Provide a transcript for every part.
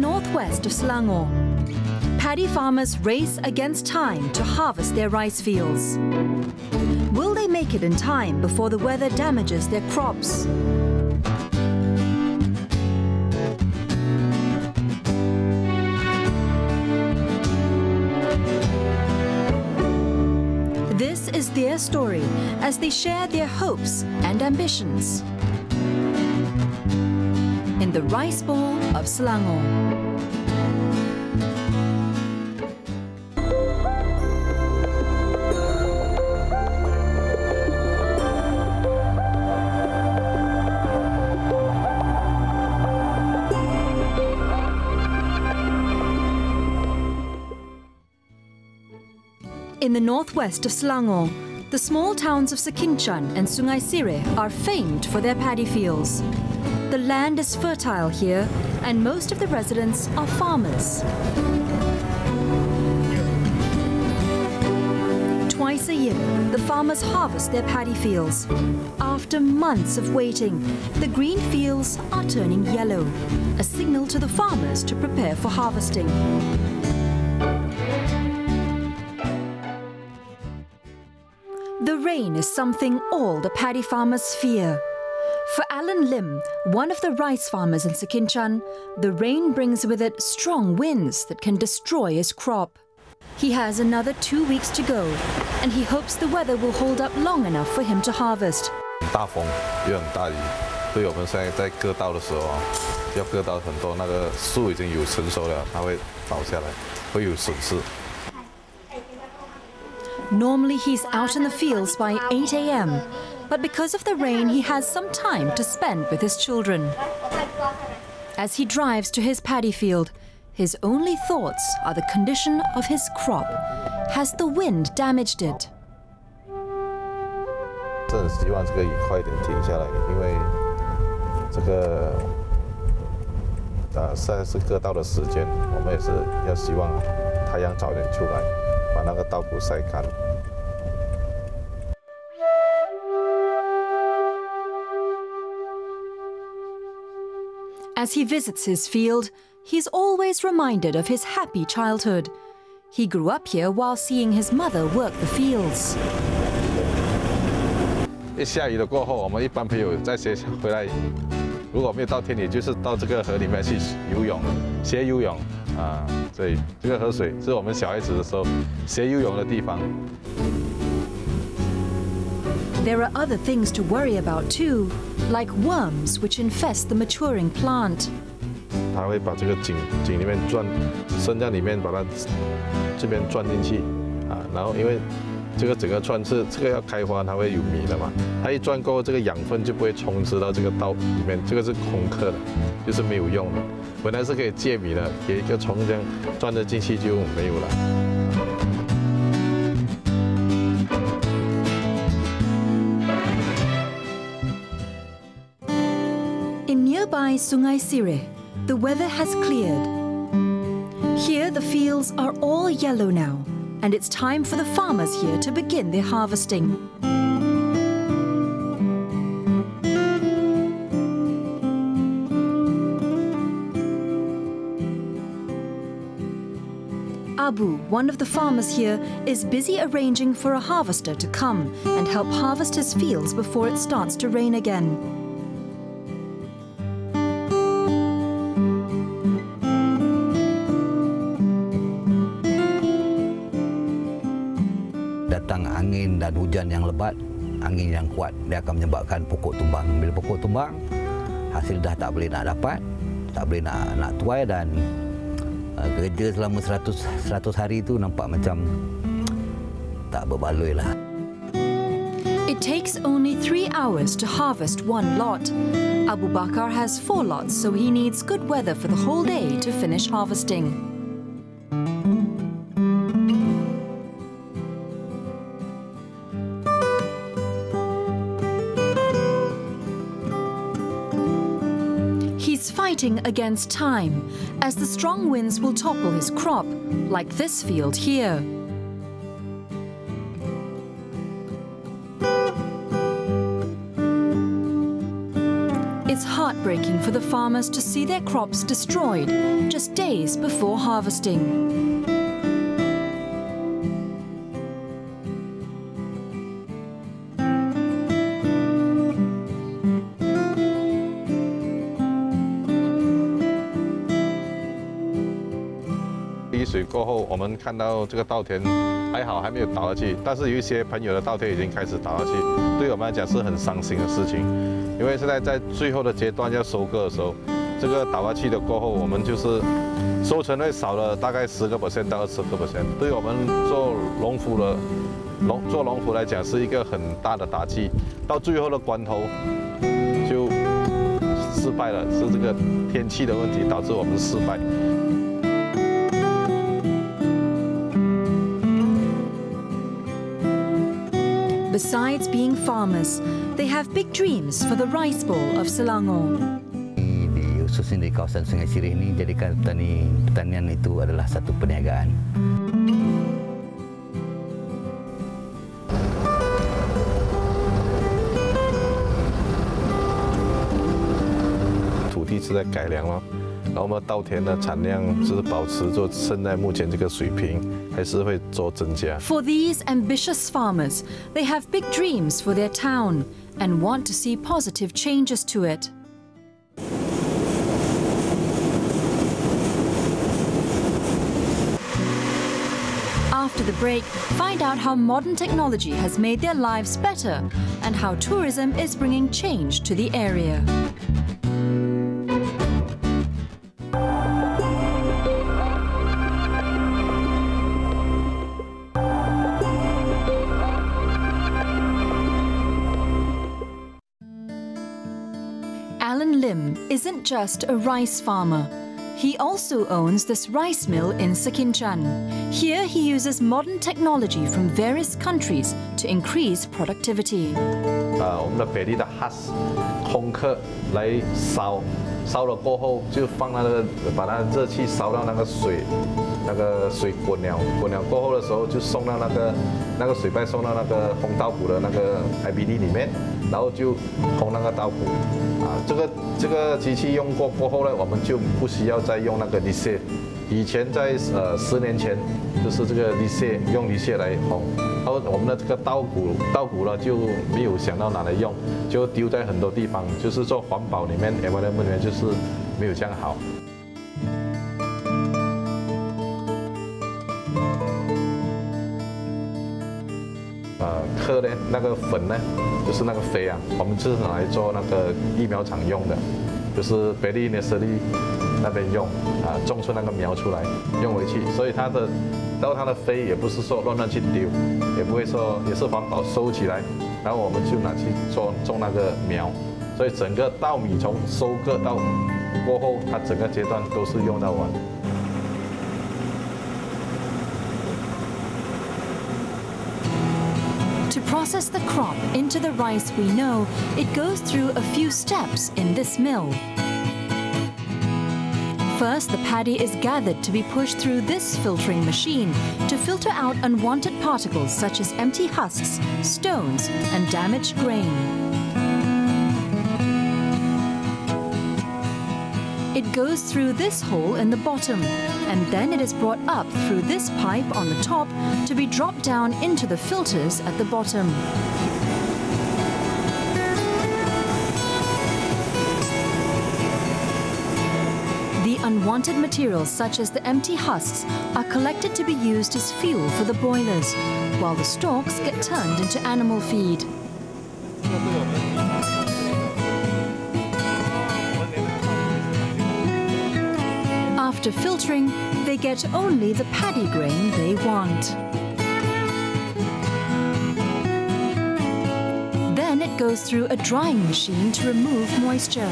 northwest of Selangor, paddy farmers race against time to harvest their rice fields. Will they make it in time before the weather damages their crops? This is their story as they share their hopes and ambitions in the Rice Bowl of Selangor. In the northwest of Selangor, the small towns of Sekinchan and Sungai Sireh are famed for their paddy fields. The land is fertile here, and most of the residents are farmers. Twice a year, the farmers harvest their paddy fields. After months of waiting, the green fields are turning yellow, a signal to the farmers to prepare for harvesting. The rain is something all the paddy farmers fear. For Alan Lim, one of the rice farmers in Sekinchan, the rain brings with it strong winds that can destroy his crop. He has another 2 weeks to go, and he hopes the weather will hold up long enough for him to harvest. 大风又很大雨，所以我们现在在割稻的时候，要割到很多那个树已经有成熟了，它会倒下来，会有损失。 Normally he's out in the fields by 8 a.m., but because of the rain he has some time to spend with his children. As he drives to his paddy field, his only thoughts are the condition of his crop. Has the wind damaged it? 真的希望这个雨快一点停下来，因为这个现在是割稻的时间，我们也是要希望太阳早点出来，把那个稻谷晒干。 As he visits his field, he's always reminded of his happy childhood. He grew up here while seeing his mother work the fields. 一下雨了过后，我们一般朋友在学回来，如果没有到田里，就是到这个河里面去游泳，学游泳啊。所以这个河水是我们小孩子的时候学游泳的地方。 There are other things to worry about too, like worms which infest the maturing plant. 它会把这个井里面钻，伸在里面，把它这边钻进去啊。然后因为这个整个串是这个要开花，它会有米的嘛。它一钻过后，这个养分就不会充斥到这个稻里面，这个是空壳的，就是没有用的。本来是可以借米的，给一个虫这样钻得进去就没有了。 In nearby Sungai Sireh, the weather has cleared. Here the fields are all yellow now, and it's time for the farmers here to begin their harvesting. Abu, one of the farmers here, is busy arranging for a harvester to come and help harvest his fields before it starts to rain again. Datang angin dan hujan yang lebat, angin yang kuat, dia akan menyebabkan pokok tumbang. Bila pokok tumbang, hasil dah tak boleh nak dapat, tak boleh nak tuai dan kerja selama 100 hari itu nampak macam tak berbaloi lah. It takes only 3 hours to harvest one lot. Abu Bakar has 4 lots, so he needs good weather for the whole day to finish harvesting. He's fighting against time, as the strong winds will topple his crop, like this field here. It's hard heartbreaking for the farmers to see their crops destroyed just days before harvesting.滴水过后，我们看到这个稻田还好，还没有倒下去，但是有一些朋友的稻田已经开始倒下去，对我们来讲是很伤心的事情。因为现在在最后的阶段要收割的时候，这个倒下去的过后，我们就是收成会少了大概10%到20%，对我们做农夫来讲是一个很大的打击。到最后的关头就失败了，是这个天气的问题导致我们失败。 Besides being farmers, they have big dreams for the rice bowl of Selangor. Khususnya di kawasan Sungai Sirih ini, jadikan pertanian itu adalah satu perniagaan. 土地是在改良了，然后我们稻田的产量就是保持住现在目前这个水平，还是会做增加。 For these ambitious farmers, they have big dreams for their town and want to see positive changes to it. After the break, find out how modern technology has made their lives better and how tourism is bringing change to the area. Alan Lim isn't just a rice farmer. He also owns this rice mill in Sekinchan. Here he uses modern technology from various countries to increase productivity. 我们的北地的 husk 空壳来烧，烧了过后就放那个把它热气烧到那个水滚了过后的时候就送到那个水袋送到那个烘稻谷的那个 IBD 里面，然后就烘那个稻谷。这个机器用过后呢，我们就不需要再用那个犁蟹。以前在10年前就是这个用犁蟹来烘，然后我们的这个稻谷呢就没有想到拿来用，就丢在很多地方，就是做环保里面 environment 里面就是没有这样好。 壳呢，那个粉呢，就是那个肥啊，我们就是拿来做那个疫苗厂用的，就是北地 nursery 那边用种出那个苗出来用回去，所以它的肥也不是说乱去丢，也不会说也是环保收起来，然后我们就拿去种那个苗，所以整个稻米从收割到过后，它整个阶段都是用到完。 To process the crop into the rice we know, it goes through a few steps in this mill. First, the paddy is gathered to be pushed through this filtering machine to filter out unwanted particles such as empty husks, stones, and damaged grain. It goes through this hole in the bottom, and then it is brought up through this pipe on the top to be dropped down into the filters at the bottom. The unwanted materials such as the empty husks are collected to be used as fuel for the boilers, while the stalks get turned into animal feed. After filtering, they get only the paddy grain they want. Then it goes through a drying machine to remove moisture.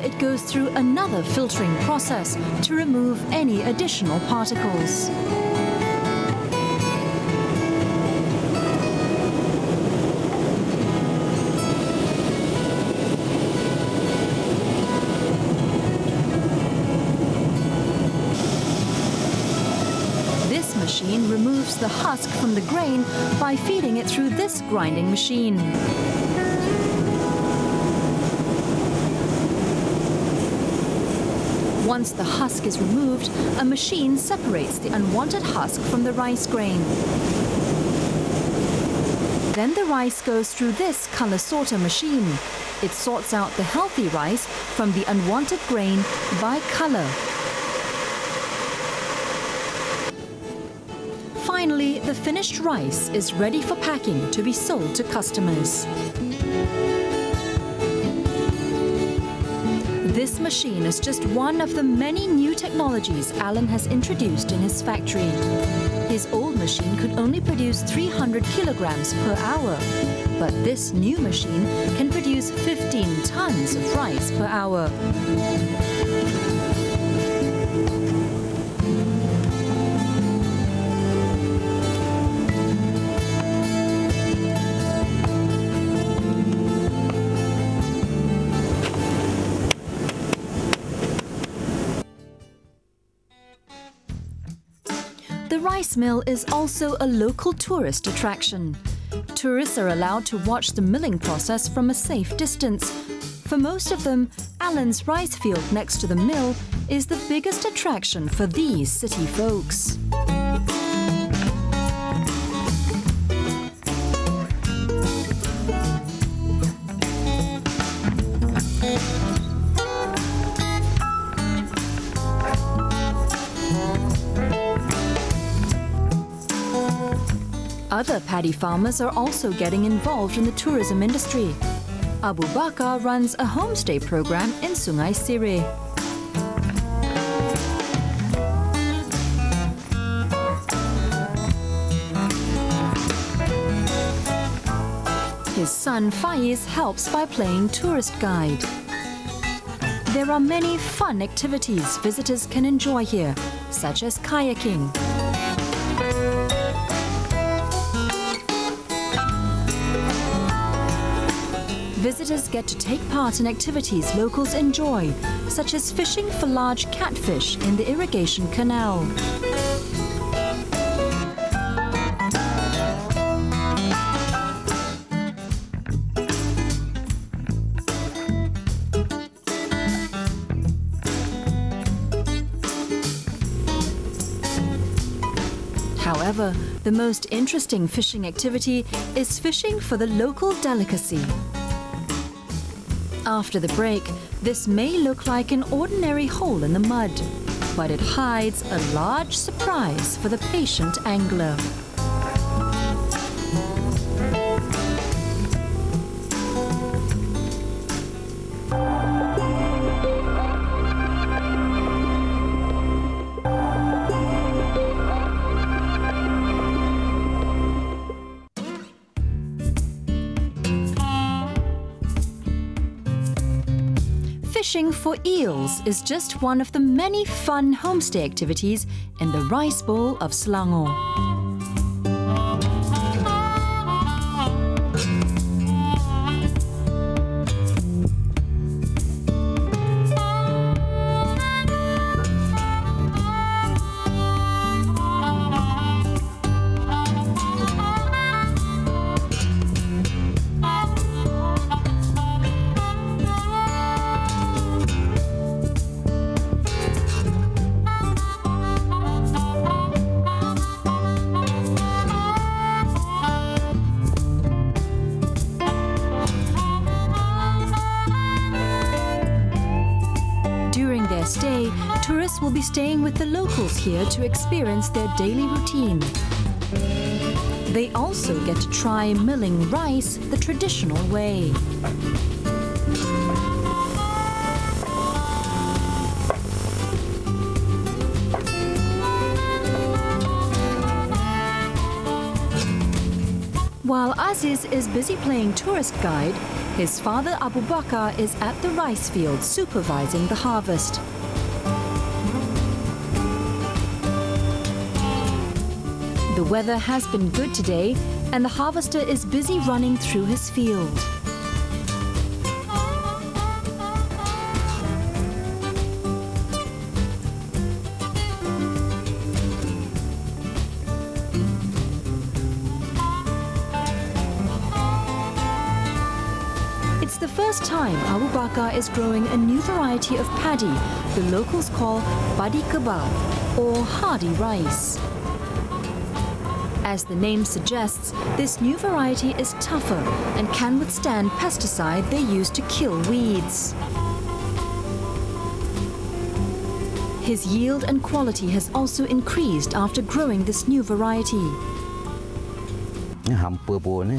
It goes through another filtering process to remove any additional particles. crane removes the husk from the grain by feeding it through this grinding machine. Once the husk is removed, a machine separates the unwanted husk from the rice grain. Then the rice goes through this color sorter machine. It sorts out the healthy rice from the unwanted grain by color. Finally, the finished rice is ready for packing to be sold to customers. This machine is just one of the many new technologies Alan has introduced in his factory. His old machine could only produce 300 kilograms per hour, but this new machine can produce 15 tons of rice per hour. The rice mill is also a local tourist attraction. Tourists are allowed to watch the milling process from a safe distance. For most of them, Alan's rice field next to the mill is the biggest attraction for these city folks. Other paddy farmers are also getting involved in the tourism industry. Abu Bakar runs a homestay program in Sungai Sireh. His son Faiz helps by playing tourist guide. There are many fun activities visitors can enjoy here, such as kayaking. Visitors get to take part in activities locals enjoy, such as fishing for large catfish in the irrigation canal. However, the most interesting fishing activity is fishing for the local delicacy. After the break, this may look like an ordinary hole in the mud, but it hides a large surprise for the patient angler. Fishing for eels is just one of the many fun homestay activities in the rice bowl of Selangor. Stay, tourists will be staying with the locals here to experience their daily routine. They also get to try milling rice the traditional way. While Aziz is busy playing tourist guide, his father Abu Bakar is at the rice field supervising the harvest. The weather has been good today, and the harvester is busy running through his field. the first time, Abu Bakar is growing a new variety of paddy the locals call padi kebal, or hardy rice. As the name suggests, this new variety is tougher and can withstand pesticide they use to kill weeds. His yield and quality has also increased after growing this new variety. Hampa pun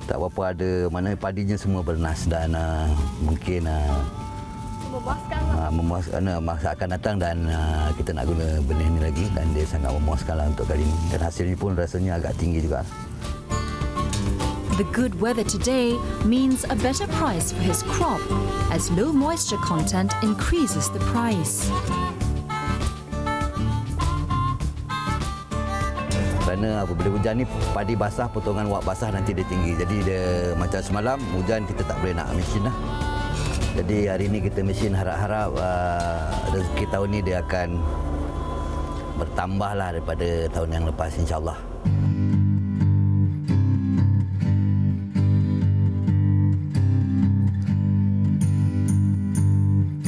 tak berapa ada, mana padinya semua bernas dan mungkin masa akan datang dan kita nak guna benih ni lagi dan dia sangat memuaskanlah untuk kali ini dan hasilnya pun rasanya agak tinggi juga. The good weather today means a better price for his crop, as low moisture content increases the price. Kerana apabila hujan ni padi basah, potongan wak basah nanti dia tinggi. Jadi dia macam semalam hujan kita tak boleh nak mesin lah. Jadi hari ini kita mesin harap-harap rezeki tahun ni dia akan bertambah lah daripada tahun yang lepas, insyaAllah.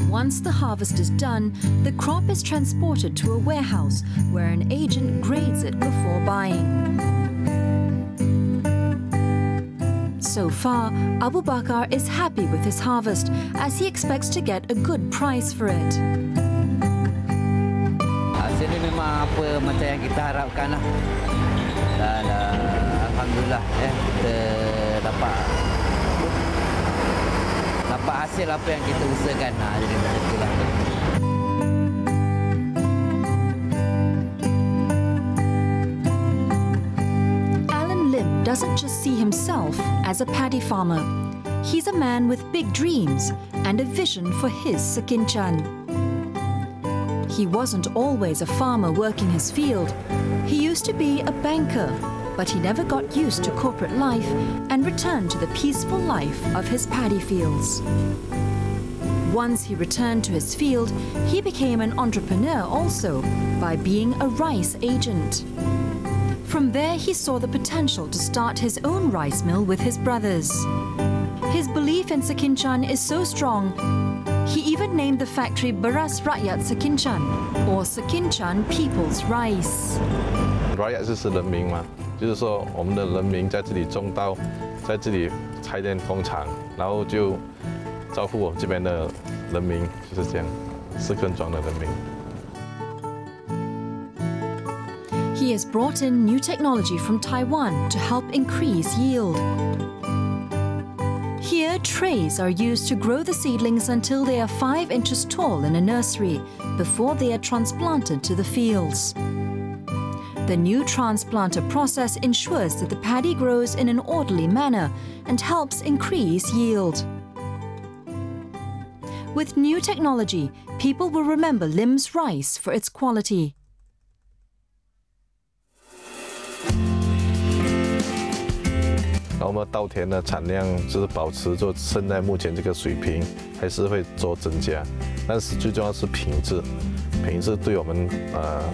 Once the harvest is done, the crop is transported to a warehouse where an agent grades it before buying. So far, Abu Bakar is happy with his harvest as he expects to get a good price for it. Hasil ini memang apa macam yang kita harapkan lah. Dan alhamdulillah kita dapat hasil apa yang kita usahakan. Jadi macam itulah. Doesn't just see himself as a paddy farmer. He's a man with big dreams and a vision for his Sekinchan. He wasn't always a farmer working his field. He used to be a banker, but he never got used to corporate life and returned to the peaceful life of his paddy fields. Once he returned to his field, he became an entrepreneur also by being a rice agent. From there, he saw the potential to start his own rice mill with his brothers. His belief in Sekinchan is so strong, he even named the factory Beras Rakyat Sekinchan, or Sekinchan People's Rice. Rakyat 是人民嘛，就是说我们的人民在这里种稻，在这里开店工厂，然后就照顾我们这边的人民，就是这样，四根庄的人民。 He has brought in new technology from Taiwan to help increase yield. Here, trays are used to grow the seedlings until they are 5 inches tall in a nursery before they are transplanted to the fields. The new transplanter process ensures that the paddy grows in an orderly manner and helps increase yield. With new technology, people will remember Lim's rice for its quality. 然后我们稻田的产量就是保持就现在目前这个水平，还是会做增加，但是最重要是品质，品质对我们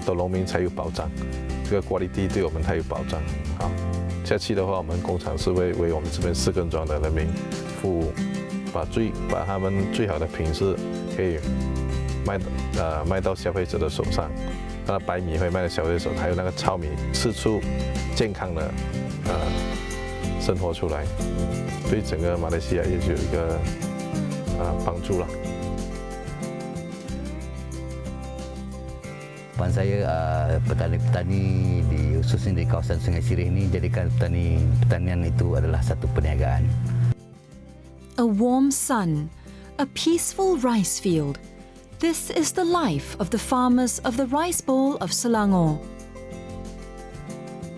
的农民才有保障，这个quality对我们才有保障。好，下期的话，我们工厂是为我们这边四根庄的人民服务，把他们最好的品质可以卖到消费者的手上，那白米会卖到消费者手，还有那个糙米吃出健康的生活出来，对整个马来西亚也就有一个帮助了。Harapan saya petani-petani khususnya di kawasan Sungai Sirih ini jadikan pertanian itu adalah satu perniagaan. A warm sun, a peaceful rice field. This is the life of the farmers of the Rice Bowl of Selangor.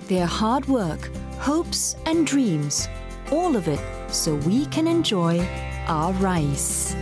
Their hard work, hopes and dreams, all of it so we can enjoy our rice.